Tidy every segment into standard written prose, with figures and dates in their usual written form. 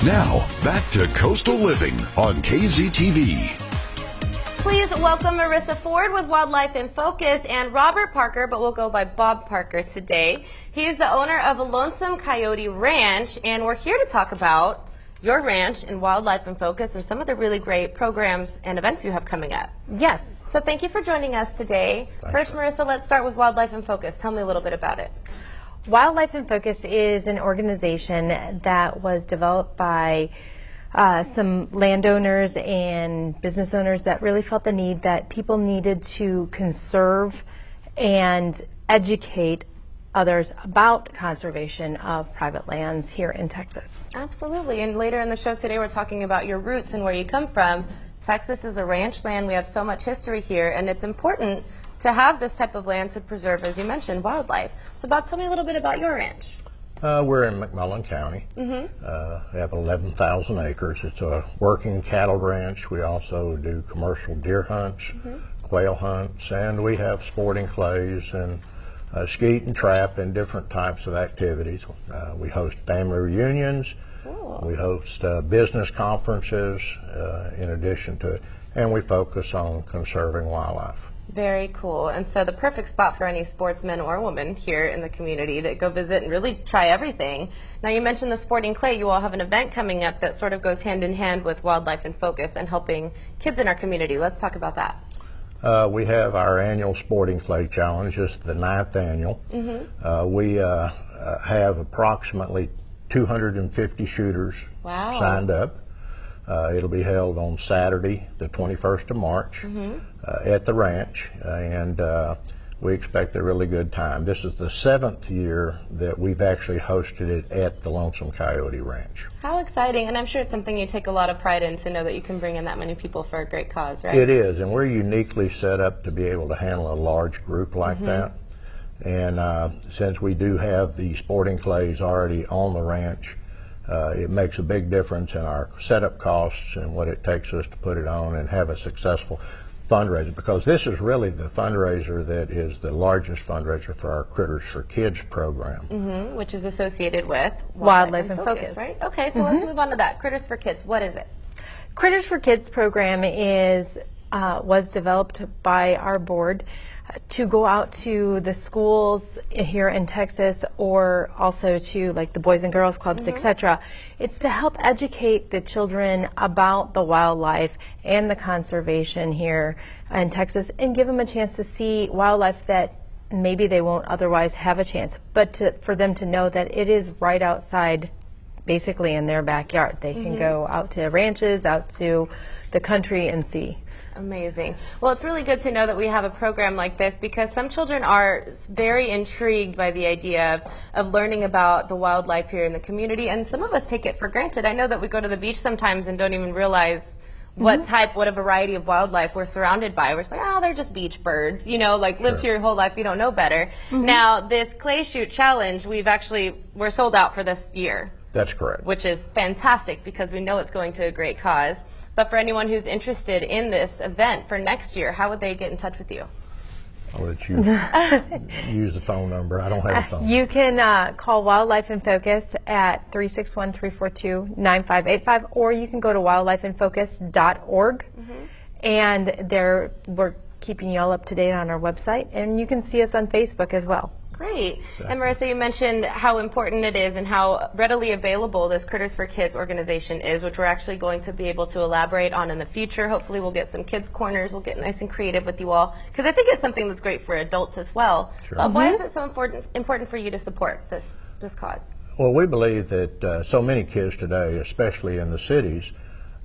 Now, back to Coastal Living on KZTV. Please welcome Marissa Ford with Wildlife in Focus and Robert Parker, but we'll go by Bob Parker today. He's the owner of Lonesome Coyote Ranch, and we're here to talk about your ranch and Wildlife in Focus and some of the really great programs and events you have coming up. Yes. So thank you for joining us today. Thanks. First, Marissa, let's start with Wildlife in Focus. Tell me a little bit about it. Wildlife in Focus is an organization that was developed by some landowners and business owners that really felt the need that people needed to conserve and educate others about conservation of private lands here in Texas. Absolutely, and later in the show today we're talking about your roots and where you come from. Texas is a ranch land. We have so much history here, and it's important to have this type of land to preserve, as you mentioned, wildlife. So Bob, tell me a little bit about your ranch. We're in McMullen County. We have 11,000 acres. It's a working cattle ranch. We also do commercial deer hunts, quail hunts, and we have sporting clays and skeet and trap and different types of activities. We host family reunions. Cool. We host business conferences in addition to it, and we focus on conserving wildlife. Very cool. And so the perfect spot for any sportsman or woman here in the community to go visit and really try everything. Now, you mentioned the sporting clay. You all have an event coming up that sort of goes hand in hand with Wildlife in Focus and helping kids in our community. Let's talk about that. We have our annual Sporting Clay Challenge. It's the 9th annual. We have approximately 250 shooters Wow. signed up. It'll be held on Saturday, the 21st of March, at the ranch, and we expect a really good time. This is the 7th year that we've actually hosted it at the Lonesome Coyote Ranch. How exciting. And I'm sure it's something you take a lot of pride in to know that you can bring in that many people for a great cause, right? It is, and we're uniquely set up to be able to handle a large group like that. And since we do have the sporting clays already on the ranch, it makes a big difference in our setup costs and what it takes us to put it on and have a successful fundraiser, because this is really the fundraiser that is the largest fundraiser for our Critters for Kids program. Which is associated with Wildlife in Focus. right? Okay, so let's move on to that. Critters for Kids, what is it? Critters for Kids program was developed by our board to go out to the schools here in Texas, or also to like the Boys and Girls Clubs, etc. It's to help educate the children about the wildlife and the conservation here in Texas, and give them a chance to see wildlife that maybe they won't otherwise have a chance, but for them to know that it is right outside, basically in their backyard. They can go out to ranches, out to the country and see. Amazing. Well, it's really good to know that we have a program like this, because some children are very intrigued by the idea of learning about the wildlife here in the community, and some of us take it for granted. I know that we go to the beach sometimes and don't even realize what a variety of wildlife we're surrounded by. We're just like, oh, they're just beach birds, you know, like lived here your whole life, you don't know better. Now, this clay shoot challenge, we're sold out for this year. That's correct. Which is fantastic, because we know it's going to a great cause. But for anyone who's interested in this event for next year, how would they get in touch with you? I'll let you use the phone number. I don't have a phone. You can call Wildlife in Focus at 361-342-9585, or you can go to wildlifeinfocus.org, and we're keeping you all up to date on our website, and you can see us on Facebook as well. Great. And Marissa, you mentioned how important it is and how readily available this Critters for Kids organization is, which we're actually going to be able to elaborate on in the future. Hopefully we'll get some kids corners. We'll get nice and creative with you all, because I think it's something that's great for adults as well. Sure. Why is it so important for you to support this cause? Well, we believe that so many kids today, especially in the cities,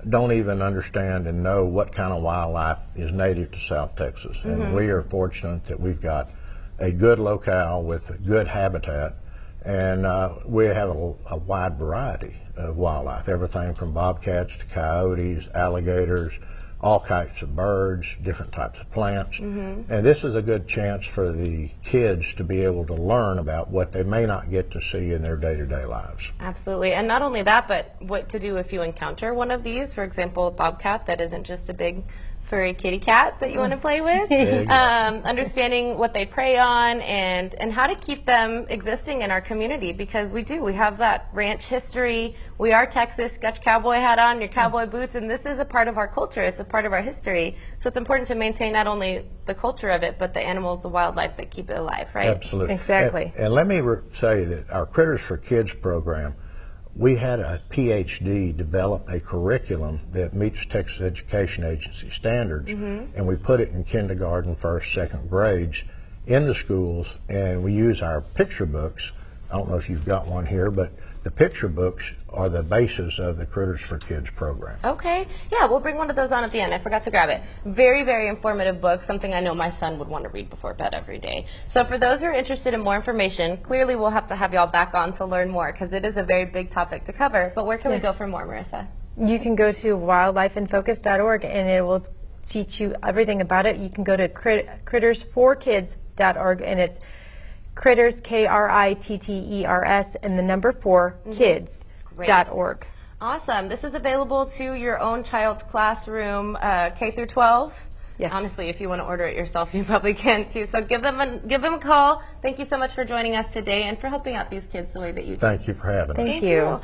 don't even understand and know what kind of wildlife is native to South Texas. And we are fortunate that we've got a good locale with a good habitat, and we have a wide variety of wildlife, everything from bobcats to coyotes, alligators, all types of birds, different types of plants. And this is a good chance for the kids to be able to learn about what they may not get to see in their day-to-day lives. Absolutely. And not only that, but what to do if you encounter one of these, for example, a bobcat that isn't just a big furry kitty cat that you want to play with, understanding what they prey on, and how to keep them existing in our community, because we have that ranch history. We are Texas. Get your cowboy hat on, your cowboy boots, and this is a part of our culture. It's a part of our history. So it's important to maintain not only the culture of it, but the animals, the wildlife that keep it alive, right? Absolutely. Exactly. And let me say that our Critters for Kids program, we had a PhD develop a curriculum that meets Texas Education Agency standards, and we put it in kindergarten, first, second grades in the schools, and we use our picture books. I don't know if you've got one here, but the picture books are the basis of the Critters for Kids program. Okay. Yeah, we'll bring one of those on at the end. I forgot to grab it. Very, very informative book, something I know my son would want to read before bed every day. So for those who are interested in more information, clearly we'll have to have y'all back on to learn more, because it is a very big topic to cover. But where can we go for more, Marissa? You can go to wildlifeinfocus.org and it will teach you everything about it. You can go to crittersforkids.org, and it's Critters, K-R-I-T-T-E-R-S, and the number 4, kids.org. Awesome. This is available to your own child's classroom, K through 12. Yes. Honestly, if you want to order it yourself, you probably can too. So give them a call. Thank you so much for joining us today and for helping out these kids the way that you do. Thank you for having us. Thank you.